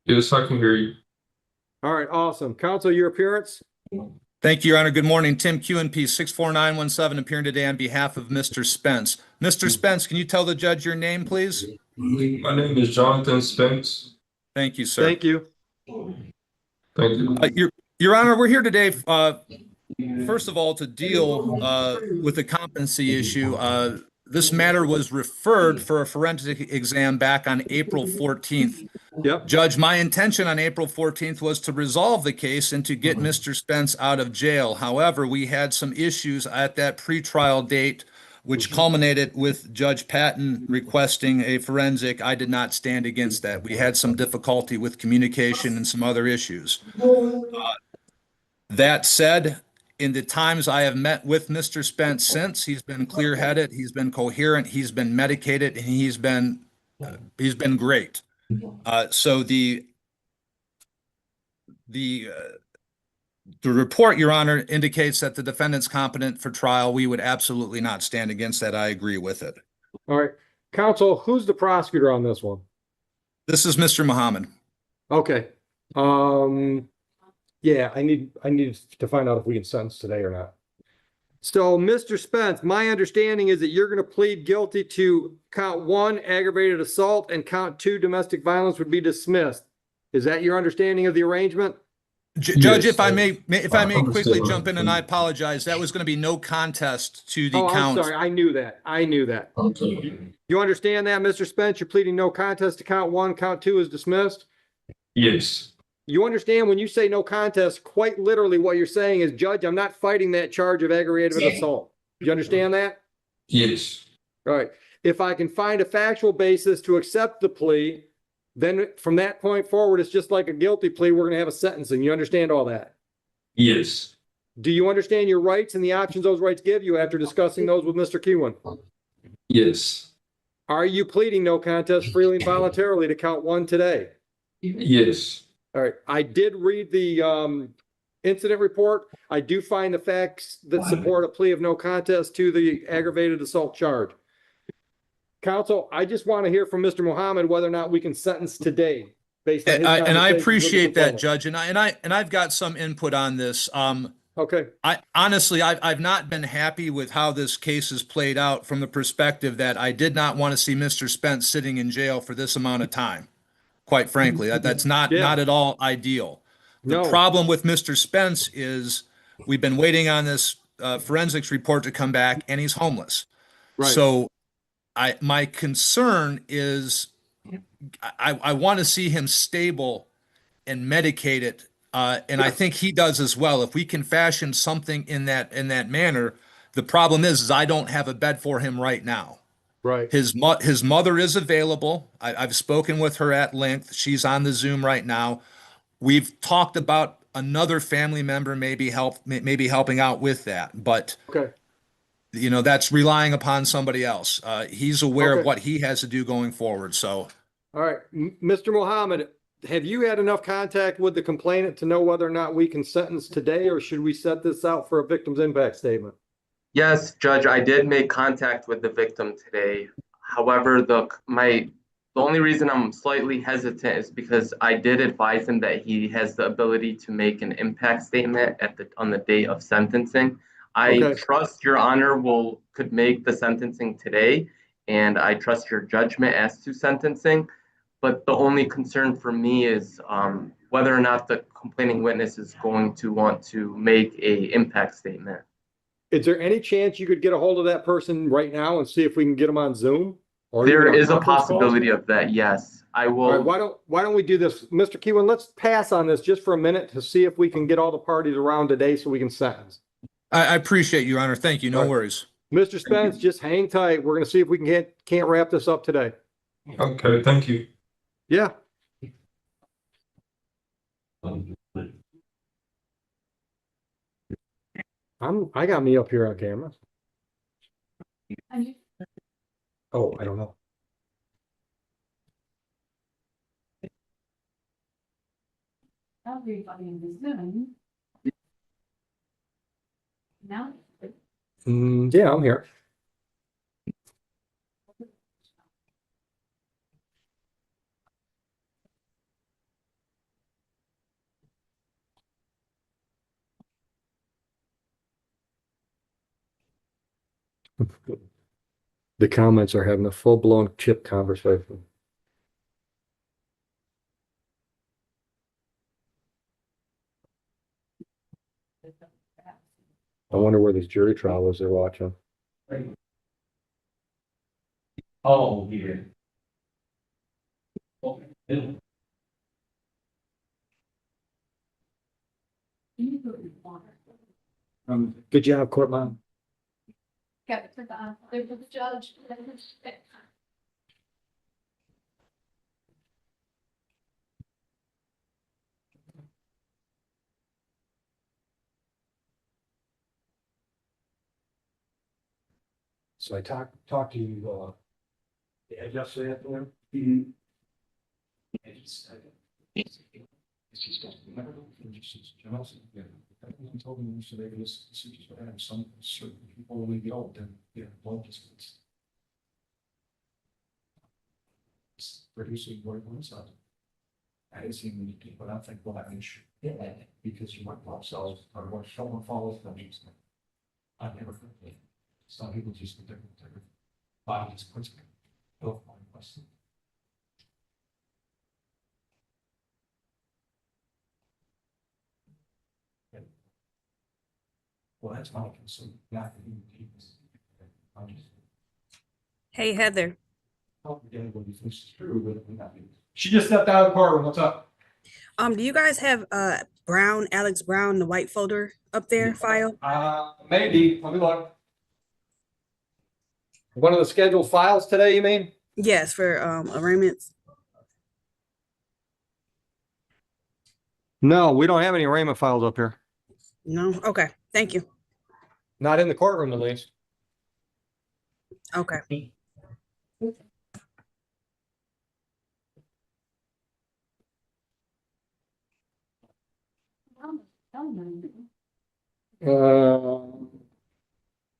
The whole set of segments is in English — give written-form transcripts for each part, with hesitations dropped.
Yes, I can hear you. All right, awesome. Counsel, your appearance? Thank you, Your Honor. Good morning. Tim QNP 64917 appearing today on behalf of Mr. Spence. Mr. Spence, can you tell the judge your name, please? My name is Jonathan Spence. Thank you, sir. Thank you. Thank you. Your Honor, we're here today, first of all, to deal with the competency issue. This matter was referred for a forensic exam back on April 14th. Yep. Judge, my intention on April 14th was to resolve the case and to get Mr. Spence out of jail. However, we had some issues at that pretrial date, which culminated with Judge Patton requesting a forensic. I did not stand against that. We had some difficulty with communication and some other issues. That said, in the times I have met with Mr. Spence since, he's been clear-headed, he's been coherent, he's been medicated, and he's been great. So the report, Your Honor, indicates that the defendant's competent for trial. We would absolutely not stand against that. I agree with it. All right. Counsel, who's the prosecutor on this one? This is Mr. Muhammad. Okay. Yeah, I need to find out if we can sentence today or not. So, Mr. Spence, my understanding is that you're going to plead guilty to count 1, aggravated assault, and count 2, domestic violence would be dismissed. Is that your understanding of the arrangement? Judge, Yes, if I may quickly understand. jump in, and I apologize, that was going to be no contest to the Oh, count. I'm sorry. I knew that. Okay. You understand that, Mr. Spence? You're pleading no contest to count 1, count 2 is dismissed? Yes. You understand when you say no contest, quite literally what you're saying is, Judge, I'm not fighting that charge of aggravated assault. You understand that? Yes. All right. If I can find a factual basis to accept the plea, then from that point forward, it's just like a guilty plea. We're going to have a sentencing. You understand all that? Yes. Do you understand your rights and the options those rights give you after discussing those with Mr. Kewen? Yes. Are you pleading no contest freely and voluntarily to count 1 today? Yes. All right. I did read the incident report. I do find the facts that support a plea of no contest to the aggravated assault charge. Counsel, I just want to hear from Mr. Muhammad whether or not we can sentence today based on his And I conversations with the appreciate that, defendant. Judge, and I've got some input on this. Okay. I honestly, I've not been happy with how this case has played out from the perspective that I did not want to see Mr. Spence sitting in jail for this amount of time. Quite frankly, that's not at all ideal. The No. problem with Mr. Spence is we've been waiting on this forensics report to come back, and he's homeless. Right. So my concern is I want to see him stable and medicated, and I think he does as well. If we can fashion something in that manner, the problem is I don't have a bed for him right now. Right. His mother is available. I've spoken with her at length. She's on the Zoom right now. We've talked about another family member maybe helping out with that, but Okay. that's relying upon somebody else. He's aware Okay. of what he has to do going forward. So, All right. Mr. Muhammad, have you had enough contact with the complainant to know whether or not we can sentence today, or should we set this out for a victim's impact statement? Yes, Judge, I did make contact with the victim today. However, the only reason I'm slightly hesitant is because I did advise him that he has the ability to make an impact statement on the date of sentencing. I Okay. trust Your Honor could make the sentencing today, and I trust your judgment as to sentencing. But the only concern for me is whether or not the complaining witness is going to want to make an impact statement. Is there any chance you could get a hold of that person right now and see if we can get them on Zoom? Or There even is a conference call? possibility of that, yes. I will. All right, why don't we do this? Mr. Kewen, let's pass on this just for a minute to see if we can get all the parties around today so we can sentence. I appreciate you, Your Honor. Thank you. No All right. worries. Mr. Spence, just hang tight. We're going to see if we can't wrap this up today. Okay. Thank you. Yeah. I got me up here on camera. Oh, I don't know. Everybody in the Zoom. Now? Yeah, I'm here. The comments are having a full-blown chip conversation. I wonder where this jury trial is they're watching. Oh, yeah. Good job, court mom. Got it for the judge. So I talked to you, yesterday at the. Told me yesterday this is what have some certain people when we go, then, well, just. Producing what it was. I didn't see many people, I think, well, I mean, because you might love selves, or what someone follows them. I've never heard of it. Some people just different body just puts. Well, that's my concern, not the human beings. I'm just. Hey, Heather. Everybody thinks it's true, but it may not be. She just stepped out of the courtroom, what's up? Do you guys have Alex Brown, the white folder up there file? Maybe, let me look. One of the scheduled files today, you mean? Yes, for arraignments. No, we don't have any arraignment files up here. No? Okay, thank you. Not in the courtroom, at least. Okay.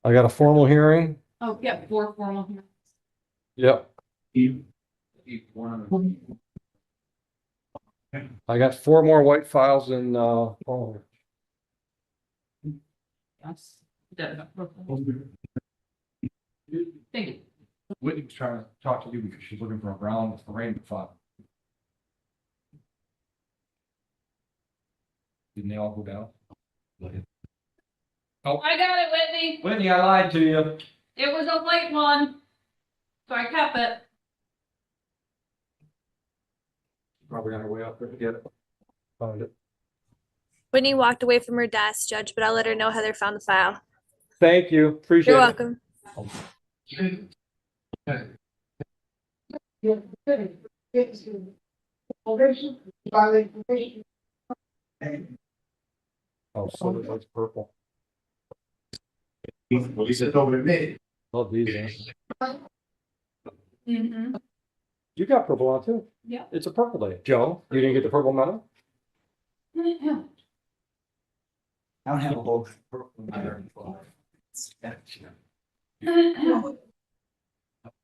I got a formal hearing. Oh, yeah, 4 formal hearings. Yep. I got 4 more white files in, formal. Yes. Thank you. Whitney was trying to talk to you because she's looking for a Brown arraignment file. Didn't they all go down? I got it, Whitney. Whitney, I lied to you. It was a late one, so I kept it. Probably on her way up there to get it. Found it. Whitney walked away from her desk, Judge, but I'll let her know Heather found the file. Thank you, appreciate You're it. welcome. Oh, so that's purple. Well, he said over to me. Love these, man. Mm-hmm. You got purple on too. Yeah. It's a purple day. Joe, you didn't get the purple medal? Yeah. I don't have a whole purple matter.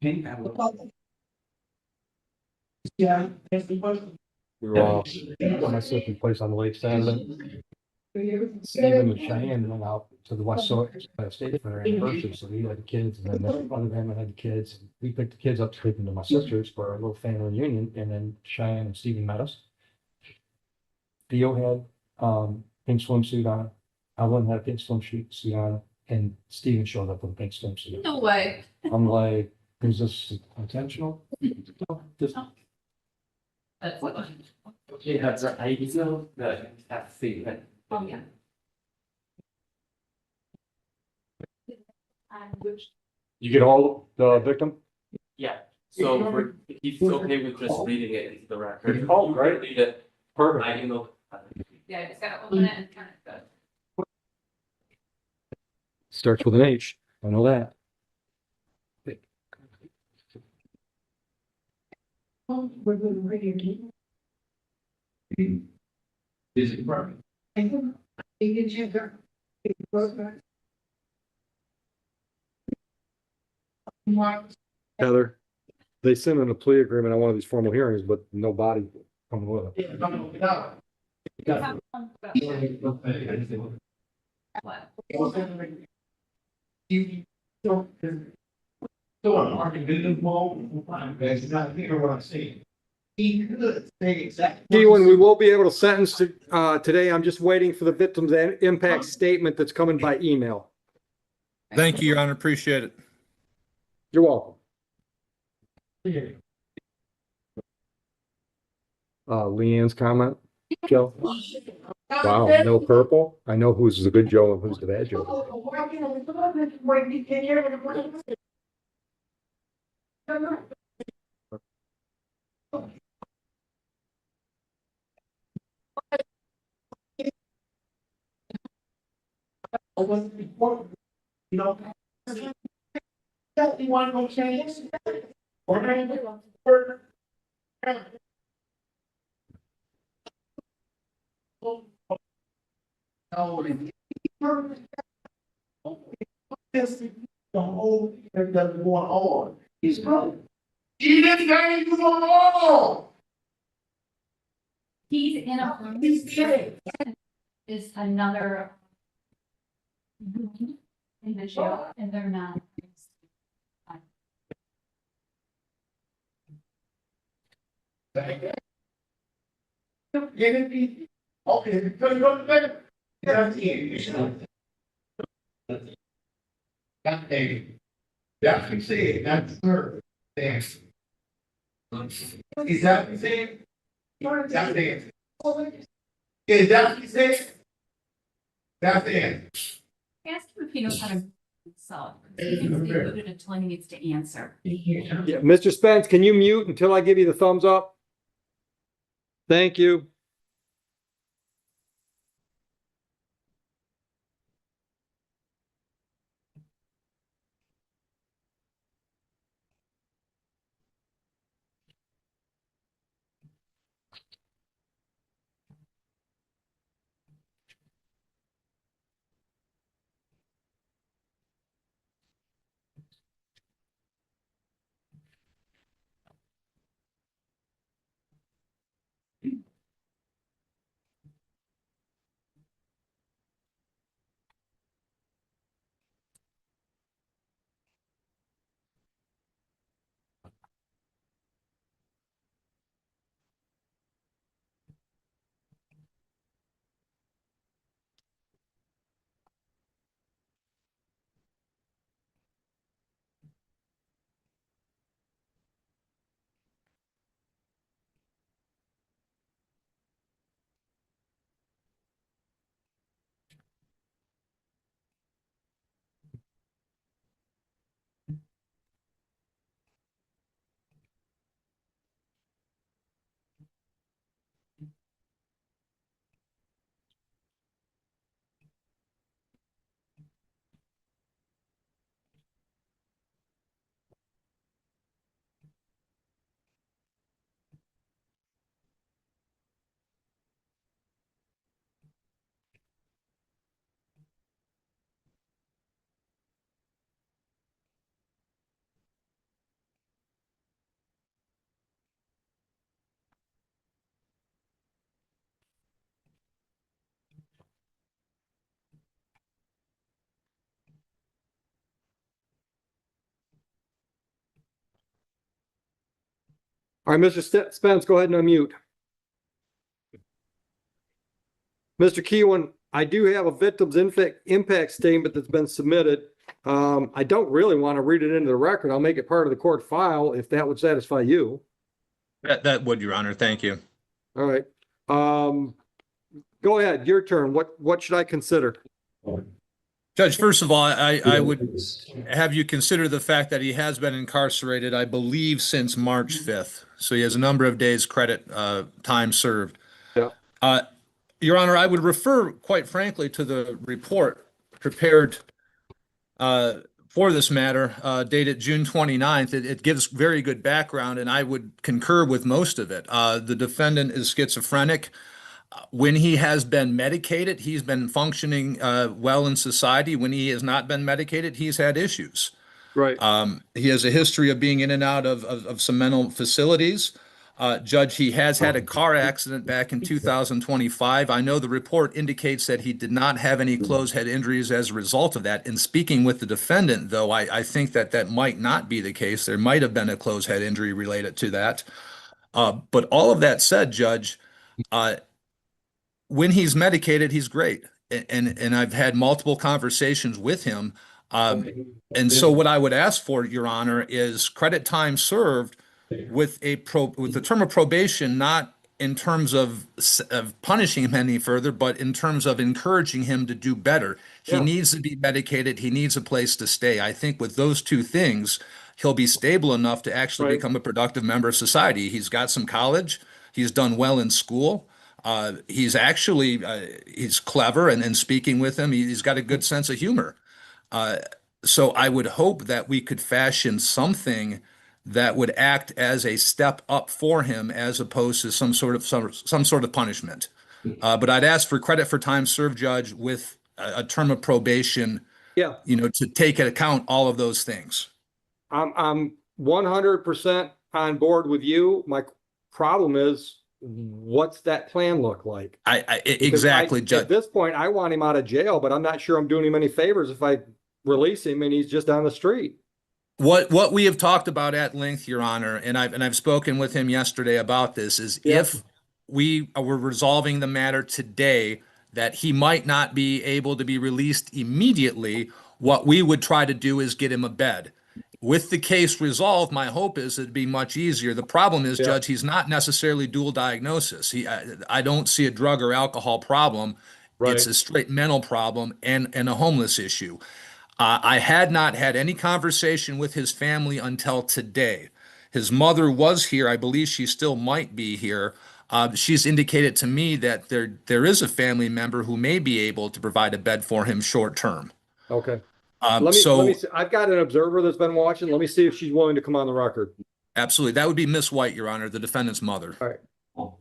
Pink, I have a. Yeah. We were all, my sister's place on the lake Saturday. Stephen and Cheyenne went out to the West State for their anniversary, so we had the kids, and then the other family had the kids. We picked the kids up to take them to my sister's for a little family reunion, and then Cheyenne and Stephen met us. Theo had, pink swimsuit on, Ellen had a pink swimsuit on, and Stephen showed up with a pink swimsuit. No way. I'm like, is this intentional? No, just. That's funny. Okay, that's an ideal that I see that. Oh, yeah. You get all the victim? Yeah, so we're, if he's okay with just reading it into the record. Oh, great. Read it, Perfect. I can go. Yeah, I just gotta open it and turn it good. Starts with an H, I know that. Is it perfect? Heather, they sent in a plea agreement on one of these formal hearings, but no body coming with it. What? So an argument moment, that's not here what I'm saying. He could say exactly. Keelan, we will be able to sentence today. I'm just waiting for the victim's impact statement that's coming by email. Thank you, Your Honor. Appreciate it. You're welcome. Leanne's comment, Joe? Wow, no purple? I know who's the good Joe and who's the bad Joe. You know. You want no change? The whole thing that's going on. He's broke. He didn't say he was on. He's in a. He's dead. Is another. In the jail, and they're not. Okay, so you go to bed. That's it. That's it. That's what he said, that's her. Thanks. Is that what he said? That's it. Is that what he said? That's it. Ask him if he knows how to solve. He needs to be muted until he needs to answer. Yeah, Mr. Spence, can you mute until I give you the thumbs up? Thank you. All right, Mr. Spence, go ahead and unmute. Mr. Keewan, I do have a victim's impact statement that's been submitted. I don't really want to read it into the record. I'll make it part of the court file if that would satisfy you. That would, Your Honor. Thank you. All right. Go ahead, your turn. What should I consider? Judge, first of all, I would have you consider the fact that he has been incarcerated, I believe, since March 5th. So he has a number of days credit time served. Yeah. Your Honor, I would refer, quite frankly, to the report prepared for this matter, dated June 29th. It gives very good background, and I would concur with most of it. The defendant is schizophrenic. When he has been medicated, he's been functioning well in society. When he has not been medicated, he's had issues. Right. He has a history of being in and out of some mental facilities. Judge, he has had a car accident back in 2025. I know the report indicates that he did not have any closed head injuries as a result of that. In speaking with the defendant, though, I think that that might not be the case. There might have been a closed head injury related to that. But all of that said, Judge, when he's medicated, he's great. And I've had multiple conversations with him. And so what I would ask for, Your Honor, is credit time served with with the term of probation, not in terms of punishing him any further, but in terms of encouraging him to do better. He needs to be medicated. He needs a place to stay. I think with those two things, he'll be stable enough to actually become a productive member of society. He's got some college. He's done well in school. He's actually, he's clever, and speaking with him, he's got a good sense of humor. So I would hope that we could fashion something that would act as a step up for him as opposed to some sort of punishment. But I'd ask for credit for time served, Judge, with a term of probation, to take into account all of those things. I'm 100% on board with you. My problem is, what's that plan look like? Exactly, Judge. At this point, I want him out of jail, but I'm not sure I'm doing him any favors if I release him and he's just on the street. What we have talked about at length, Your Honor, and I've spoken with him yesterday about this, is if we were resolving the matter today, that he might not be able to be released immediately, what we would try to do is get him a bed. With the case resolved, my hope is it'd be much easier. The problem is, Judge, he's not necessarily dual diagnosis. I don't see a drug or alcohol problem. It's a straight mental problem and a homeless issue. I had not had any conversation with his family until today. His mother was here. I believe she still might be here. She's indicated to me that there is a family member who may be able to provide a bed for him short term. Okay. Let me see. I've got an observer that's been watching. Let me see if she's willing to come on the record. Absolutely. That would be Miss White, Your Honor, the defendant's mother. All right.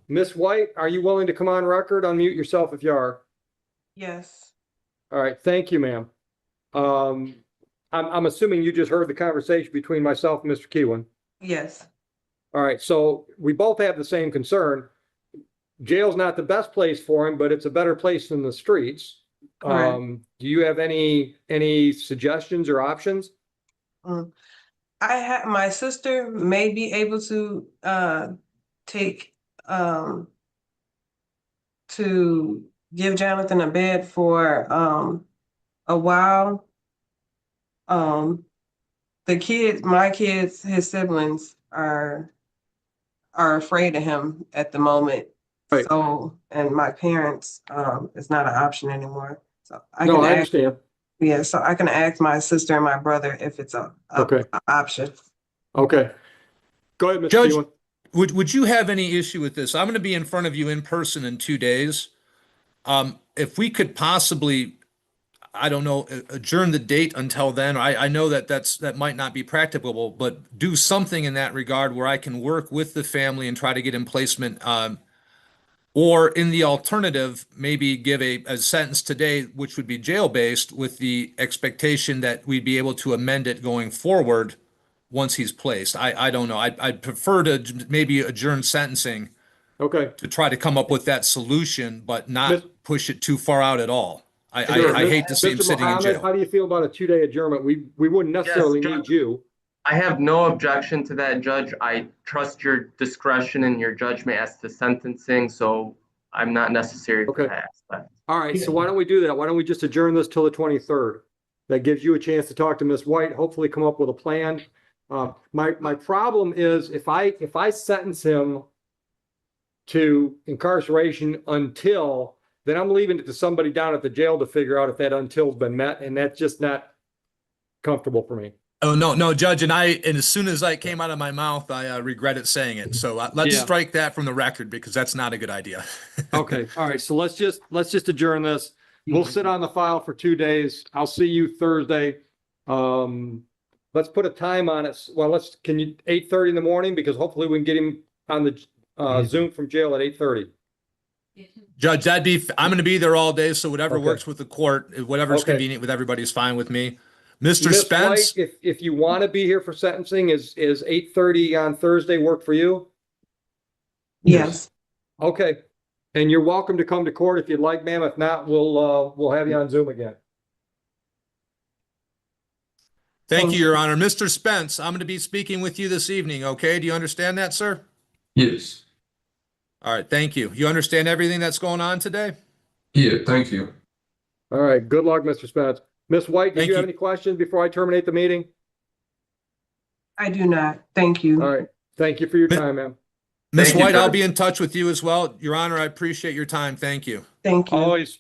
Miss White, are you willing to come on record? Unmute yourself if you are. Yes. All right. Thank you, ma'am. I'm assuming you just heard the conversation between myself and Mr. Keewan. Yes. All right. So we both have the same concern. Jail's not the best place for him, but it's a better place than the streets. Do you have any suggestions or options? My sister may be able to take to give Jonathan a bed for a while. My kids, his siblings are afraid of him at the moment. Right. So, and my parents, it's not an option anymore. So I understand. Yeah, so I can ask my sister and my brother if it's a option. Okay. Go ahead, Mr. Judge, Keewan. would you have any issue with this? I'm going to be in front of you in person in 2 days. If we could possibly, I don't know, adjourn the date until then. I know that might not be practicable, but do something in that regard where I can work with the family and try to get in placement. Or in the alternative, maybe give a sentence today, which would be jail-based, with the expectation that we'd be able to amend it going forward once he's placed. I don't know. I'd prefer to maybe adjourn sentencing. Okay. To try to come up with that solution, but not push it too far out at all. I hate to see him sitting in jail. How do you feel about a 2-day adjournment? We wouldn't necessarily need you. I have no objection to that, Judge. I trust your discretion and your judgment as to sentencing, so I'm not necessary for that aspect. All right, so why don't we do that? Why don't we just adjourn this till the 23rd? That gives you a chance to talk to Ms. White, hopefully come up with a plan. My problem is if I sentence him to incarceration until, then I'm leaving it to somebody down at the jail to figure out if that until's been met, and that's just not comfortable for me. Oh, no, Judge, and as soon as I came out of my mouth, I regretted saying it. So let's strike that from the record because that's not a good idea. Okay. All right. So let's just adjourn this. We'll sit on the file for 2 days. I'll see you Thursday. Let's put a time on it. Well, can you 8:30 in the morning? Because hopefully we can get him on the Zoom from jail at 8:30. Judge, I'm going to be there all day. So whatever works with the court, whatever's convenient with everybody is fine with me. Mr. Spence, White, if you want to be here for sentencing, is 8:30 on Thursday work for you? Yes. Okay. And you're welcome to come to court if you'd like, ma'am. If not, we'll have you on Zoom again. Thank you, Your Honor. Mr. Spence, I'm going to be speaking with you this evening, okay? Do you understand that, sir? Yes. All right, thank you. You understand everything that's going on today? Yeah, thank you. All right. Good luck, Mr. Spence. Ms. White, did Thank you have you. any questions before I terminate the meeting? I do not. Thank you. All right. Thank you for your time, ma'am. Ms. Thank you, White, I'll Judge. be in touch with you as well. Your Honor, I appreciate your time. Thank you. Thank you. Always